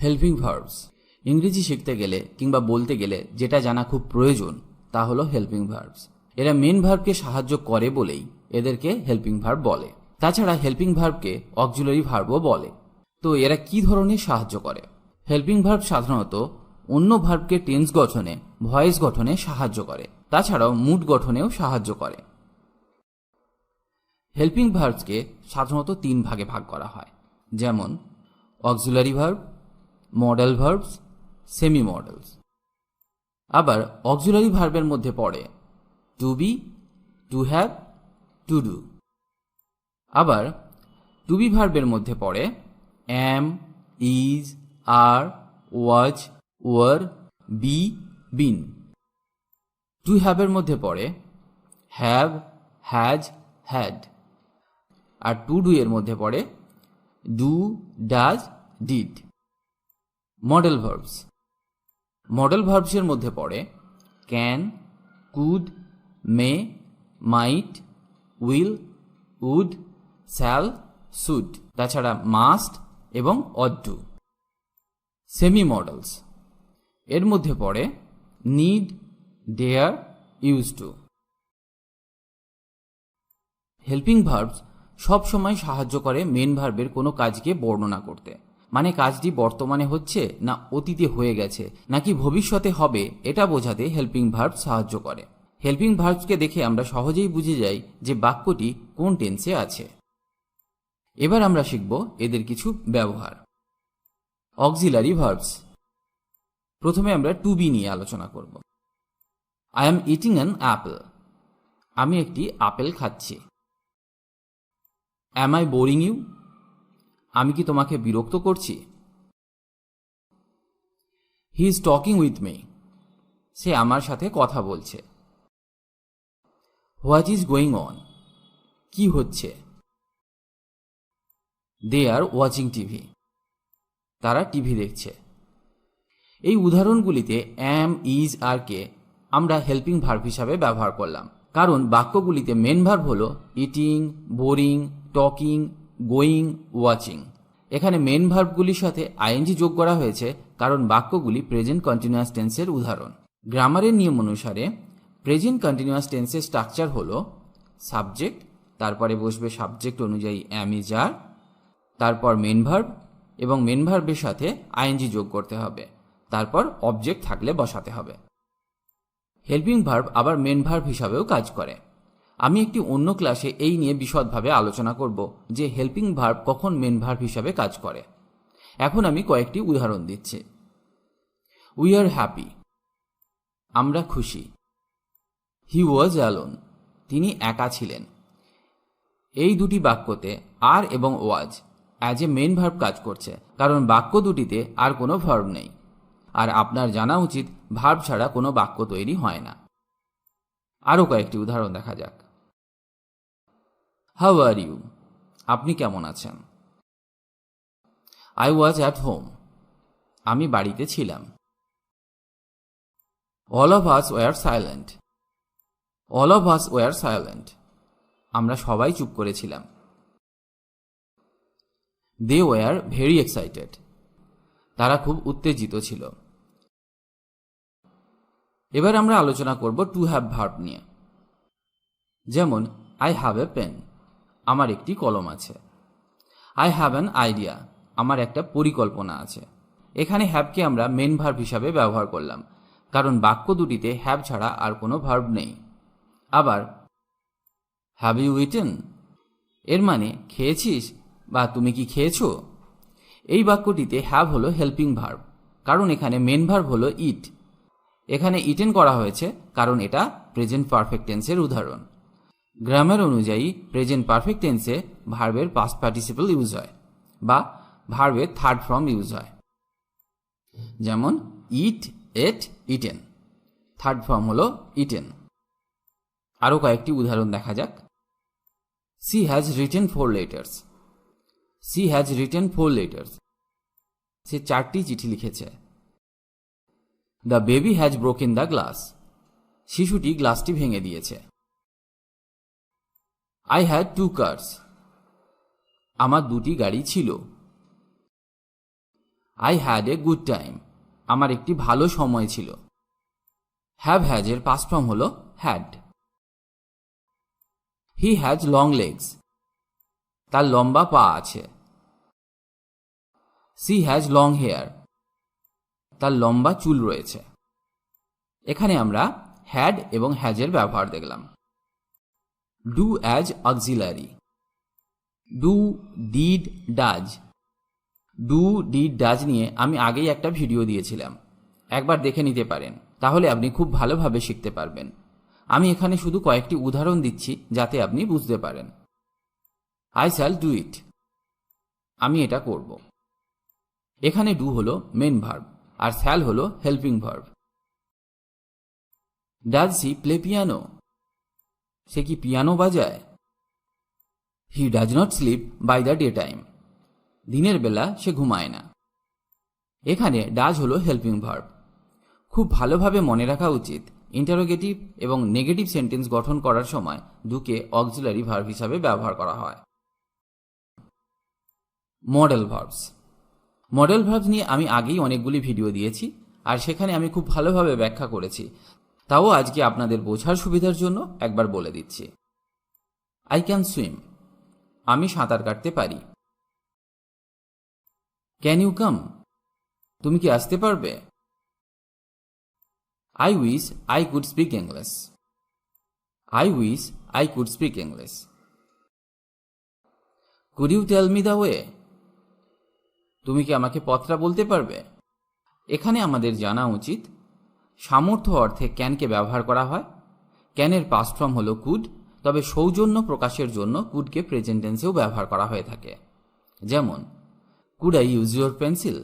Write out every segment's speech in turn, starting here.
Helping verbs. ইংরেজি শিখতে গেলে কিংবা বলতে গেলে যেটা জানা খুব প্রয়োজন তা হলো হেল্পিং ভার্বস। এরা মেন ভার্বকে সাহায্য করে বলেই এদেরকে হেল্পিং ভার্ব বলে। তাছাড়া হেল্পিং ভার্বকে অক্সিলারি ভার্বও বলে। তো এরা কি ধরনের সাহায্য করে? হেল্পিং ভার্ব সাধারণত অন্য ভার্বকে টেন্স গঠনে, ভয়েস গঠনে সাহায্য করে। তাছাড়াও মুড গঠনেও সাহায্য করে। হেল্পিং ভার্বসকে সাধারণত 3 ভাগে ভাগ করা হয়, যেমন auxiliary verb, modal verbs, semi modals. আবার অক্সিলারি ভার্বের মধ্যে পড়ে to be, to have, to do. আবার টু বি ভার্বের মধ্যে পড়ে am, is, are, was, were, be, been. To হ্যাভের মধ্যে পড়ে হ্যাভ, হ্যাজ, হ্যাড। আর টু ডু এর মধ্যে পড়ে do, does, did. Modal verbs. Modal ভার্বসের মধ্যে পড়ে can, could, may, might, will, would, shall, should. তাছাড়া মাস্ট এবং অড টু। Semi models. এর মধ্যে পড়ে need, dare, use to. Helping verbs সব সময় সাহায্য করে মেন ভার্বের কোনো কাজকে বর্ণনা করতে। মানে কাজটি বর্তমানে হচ্ছে না অতীতে হয়ে গেছে নাকি ভবিষ্যতে হবে, এটা বোঝাতে হেল্পিং ভার্ব সাহায্য করে। হেল্পিং ভার্বসকে দেখে আমরা সহজেই বুঝে যাই যে বাক্যটি কোন টেন্সে আছে। এবার আমরা শিখব এদের কিছু ব্যবহার। Auxiliary verbs. প্রথমে আমরা টু বি নিয়ে আলোচনা করব। I am eating an apple. আমি একটি আপেল খাচ্ছি। Am I boring you? আমি কি তোমাকে বিরক্ত করছি? He is talking with me. সে আমার সাথে কথা বলছে। What is going on? কি হচ্ছে? They are watching TV. তারা টিভি দেখছে। এই উদাহরণগুলিতে অ্যাম, ইজ, আর কে আমরা হেল্পিং ভার্ব হিসাবে ব্যবহার করলাম, কারণ বাক্যগুলিতে মেন ভার্ব হল eating, boring, talking, going, watching. এখানে মেন ভার্বগুলির সাথে আইএনজি যোগ করা হয়েছে কারণ বাক্যগুলি প্রেজেন্ট কন্টিনিউয়াস টেন্সের উদাহরণ। গ্রামারের নিয়ম অনুসারে প্রেজেন্ট কন্টিনিউয়াস টেন্সের স্ট্রাকচার হল সাবজেক্ট, তারপরে বসবে সাবজেক্ট অনুযায়ী অ্যাম, ইজ, আর, তারপর মেন ভার্ব এবং মেন ভার্বের সাথে আইএনজি যোগ করতে হবে, তারপর অবজেক্ট থাকলে বসাতে হবে। হেল্পিং ভার্ব আবার মেন ভার্ব হিসাবেও কাজ করে। আমি একটি অন্য ক্লাসে এই নিয়ে বিশদভাবে আলোচনা করব যে হেল্পিং ভার্ব কখন মেন ভার্ব হিসাবে কাজ করে। এখন আমি কয়েকটি উদাহরণ দিচ্ছি। We are happy. আমরা খুশি। He was alone. তিনি একা ছিলেন। এই দুটি বাক্যতে আর এবং was as a main verb কাজ করছে, কারণ বাক্য দুটিতে আর কোনো ভার্ব নেই। আর আপনার জানা উচিত ভার্ব ছাড়া কোনো বাক্য তৈরি হয় না। আরও কয়েকটি উদাহরণ দেখা যাক। How are you? আপনি কেমন আছেন? I was at home. আমি বাড়িতে ছিলাম। All of us were silent. All of us were silent. আমরা সবাই চুপ করেছিলাম। They were very excited. তারা খুব উত্তেজিত ছিল। এবার আমরা আলোচনা করব টু হ্যাভ ভার্ব নিয়ে। যেমন আই হ্যাভ এ পেন। আমার একটি কলম আছে। I have an idea. আমার একটা পরিকল্পনা আছে। এখানে হ্যাভকে আমরা মেন ভার্ব হিসাবে ব্যবহার করলাম, কারণ বাক্য দুটিতে হ্যাভ ছাড়া আর কোনো ভার্ব নেই। আবার হ্যাভ ইউ ইটেন? এর মানে খেয়েছিস বা তুমি কি খেয়েছো? এই বাক্যটিতে হ্যাভ হলো হেল্পিং ভার্ব, কারণ এখানে মেন ভার্ব হলো ইট। এখানে ইটেন করা হয়েছে কারণ এটা প্রেজেন্ট পারফেক্ট টেন্সের উদাহরণ। গ্রামার অনুযায়ী প্রেজেন্ট পারফেক্ট টেন্সে ভার্বের পাস্ট পার্টিসিপল ইউজ হয় বা ভার্বের থার্ড ফর্ম ইউজ হয়। যেমন ইট, এট, ইটেন। থার্ড ফর্ম হলো ইটেন। আরও কয়েকটি উদাহরণ দেখা যাক। She has written 4 letters. She has written 4 letters. সে 4টি চিঠি লিখেছে। The baby has broken the glass. শিশুটি গ্লাসটি ভেঙে দিয়েছে। I had 2 cars. আমার 2টি গাড়ি ছিল। I had a good time, আমার একটি ভালো সময় ছিল। হ্যাভ হ্যাজের পাস্ট ফর্ম হল had. He has long legs, তার লম্বা পা আছে। সি হ্যাজ লং হেয়ার, তার লম্বা চুল রয়েছে। এখানে আমরা হ্যাড এবং হ্যাজের ব্যবহার দেখলাম। Do as auxiliary, do, did, does. Do, did, does নিয়ে আমি আগেই একটা ভিডিও দিয়েছিলাম, একবার দেখে নিতে পারেন, তাহলে আপনি খুব ভালোভাবে শিখতে পারবেন। আমি এখানে শুধু কয়েকটি উদাহরণ দিচ্ছি যাতে আপনি বুঝতে পারেন। আই শ্যাল ডু ইট, আমি এটা করব। এখানে ডু হলো মেন ভার্ব আর শ্যাল হলো helping verb. Does he play piano, সে কি পিয়ানো বাজায়? He does not sleep by the day time, দিনের বেলা সে ঘুমায় না। এখানে ডাজ হলো হেল্পিং ভার্ব। খুব ভালোভাবে মনে রাখা উচিত, ইন্টারোগেটিভ এবং নেগেটিভ সেন্টেন্স গঠন করার সময় ডুকে অক্সিলারি ভার্ব হিসাবে ব্যবহার করা হয়। Model verbs. মডেল ভার্বস নিয়ে আমি আগেই অনেকগুলি ভিডিও দিয়েছি আর সেখানে আমি খুব ভালোভাবে ব্যাখ্যা করেছি, তাও আজকে আপনাদের বোঝার সুবিধার জন্য একবার বলে দিচ্ছি। আই ক্যান সুইম, আমি সাঁতার কাটতে পারি। ক্যান ইউ কাম, তুমি কি আসতে পারবে? I wish I could speak English, I wish I could speak English. Could you tell me the way, তুমি কি আমাকে পথটা বলতে পারবে? এখানে আমাদের জানা উচিত সামর্থ্য অর্থে ক্যানকে ব্যবহার করা হয়। ক্যানের পাস্ট ফর্ম হল কুড, তবে সৌজন্য প্রকাশের জন্য কুডকে প্রেজেন্ট টেন্সেও ব্যবহার করা হয়ে থাকে। যেমন could I use your pencil,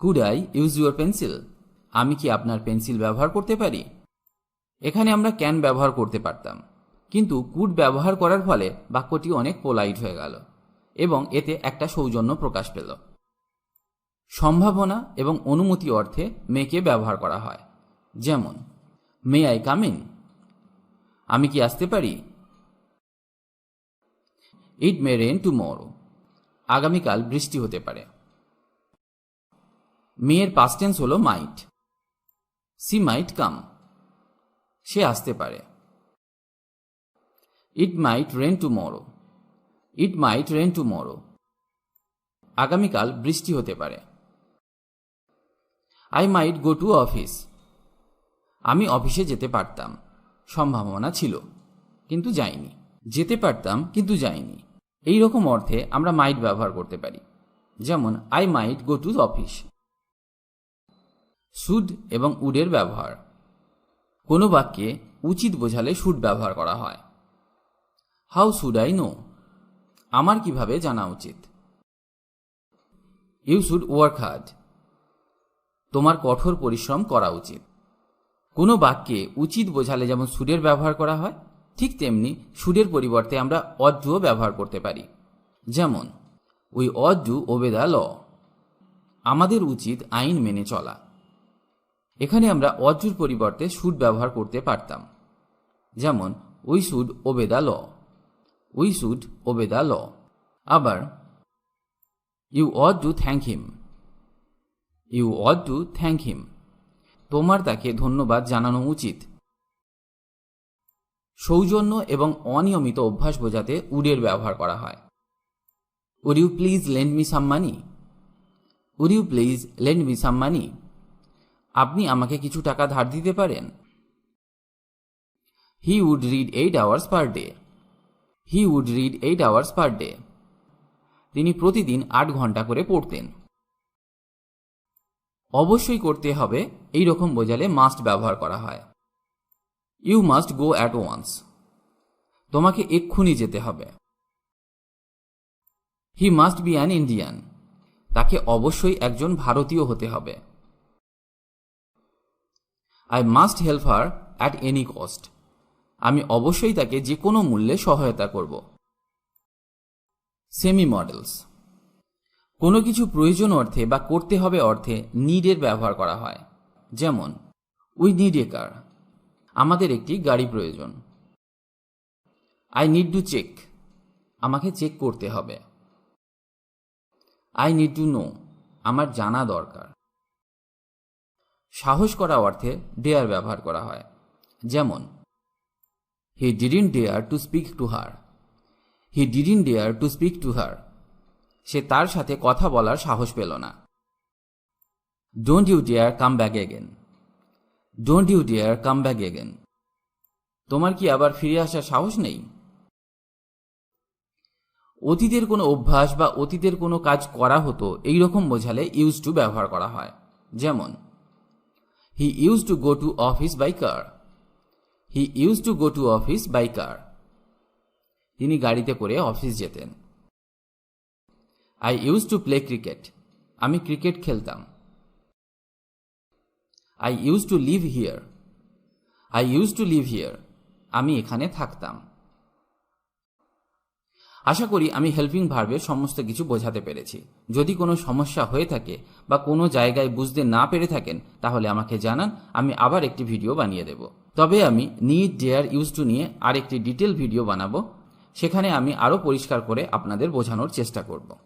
could I use your pencil, আমি কি আপনার পেন্সিল ব্যবহার করতে পারি? এখানে আমরা ক্যান ব্যবহার করতে পারতাম, কিন্তু কুড ব্যবহার করার ফলে বাক্যটি অনেক পোলাইট হয়ে গেল এবং এতে একটা সৌজন্য প্রকাশ পেল। সম্ভাবনা এবং অনুমতি অর্থে মেকে ব্যবহার করা হয়। যেমন মে আই কাম ইন, আমি কি আসতে পারি? ইট মে রেন টুমরো, আগামীকাল বৃষ্টি হতে পারে। মেয়ের পাস্ট টেন্স হলো মাইট। সি মাইট কাম, সে আসতে পারে। ইট মাইট রেন টুমরো, ইট মাইট রেন টুমরো, আগামীকাল বৃষ্টি হতে পারে। I might go to office, আমি অফিসে যেতে পারতাম, সম্ভাবনা ছিল কিন্তু যাইনি। যেতে পারতাম কিন্তু যাইনি, এই রকম অর্থে আমরা মাইট ব্যবহার করতে পারি। যেমন I might go to office. Should এবং উডের ব্যবহার। কোনো বাক্যে উচিত বোঝালে শুড ব্যবহার করা হয়। হাউ শুড আই নো, আমার কিভাবে জানা উচিত। ইউ শুড ওয়ার্ক হার্ড, তোমার কঠোর পরিশ্রম করা উচিত। কোনো বাক্যে উচিত বোঝালে যেমন শুডের ব্যবহার করা হয়, ঠিক তেমনি শুডের পরিবর্তে আমরা অট টুও ব্যবহার করতে পারি। যেমন we ought to obey the law, আমাদের উচিত আইন মেনে চলা। এখানে আমরা অট টুর পরিবর্তে শুড ব্যবহার করতে পারতাম। যেমন we should obey the law, we should obey the law. আবার you ought to thank him, you ought to thank him, তোমার তাকে ধন্যবাদ জানানো উচিত। সৌজন্য এবং অনিয়মিত অভ্যাস বোঝাতে উডের ব্যবহার করা হয়। Would you please lend me some money, would you please lend me some money, আপনি আমাকে কিছু টাকা ধার দিতে পারেন। He would read 8 hours per day, he would read 8 hours per day, তিনি প্রতিদিন 8 ঘন্টা করে পড়তেন। অবশ্যই করতে হবে এই রকম বোঝালে মাস্ট ব্যবহার করা হয়। You must go at once, তোমাকে এক্ষুনি যেতে হবে। He must be an Indian, তাকে অবশ্যই একজন ভারতীয় হতে হবে। I must help her at any cost, আমি অবশ্যই তাকে যে কোনো মূল্যে সহায়তা করব। Semi models. কোনো কিছু প্রয়োজন অর্থে বা করতে হবে অর্থে নিডের ব্যবহার করা হয়। যেমন উই নিড এ কার, আমাদের একটি গাড়ি প্রয়োজন। আই নিড টু চেক, আমাকে চেক করতে হবে। আই নিড টু নো, আমার জানা দরকার। সাহস করা অর্থে ডেয়ার ব্যবহার করা হয়। যেমন he didn't dare to speak to her. He didn't dare to speak to her. সে তার সাথে কথা বলার সাহস পেল না। Don't you dare come back again. Don't you dare come back again. তোমার কি আবার ফিরে আসার সাহস নেই? অতীতের কোনো অভ্যাস বা অতীতের কোনো কাজ করা হতো এই রকম বোঝালে ইউজ টু ব্যবহার করা হয়। যেমন he use to go to office by car. He use to go to office by car. তিনি গাড়িতে করে অফিস যেতেন। I use to play cricket. আমি ক্রিকেট খেলতাম। I use to live here. I use to live here. আমি এখানে থাকতাম। আশা করি আমি হেল্পিং ভার্বের সমস্ত কিছু বোঝাতে পেরেছি। যদি কোনো সমস্যা হয়ে থাকে বা কোনো জায়গায় বুঝতে না পেরে থাকেন তাহলে আমাকে জানান, আমি আবার একটি ভিডিও বানিয়ে দেব। তবে আমি নিড, ডেয়ার, ইউজ টু নিয়ে আরেকটি ডিটেল ভিডিও বানাবো। সেখানে আমি আরও পরিষ্কার করে আপনাদের বোঝানোর চেষ্টা করব।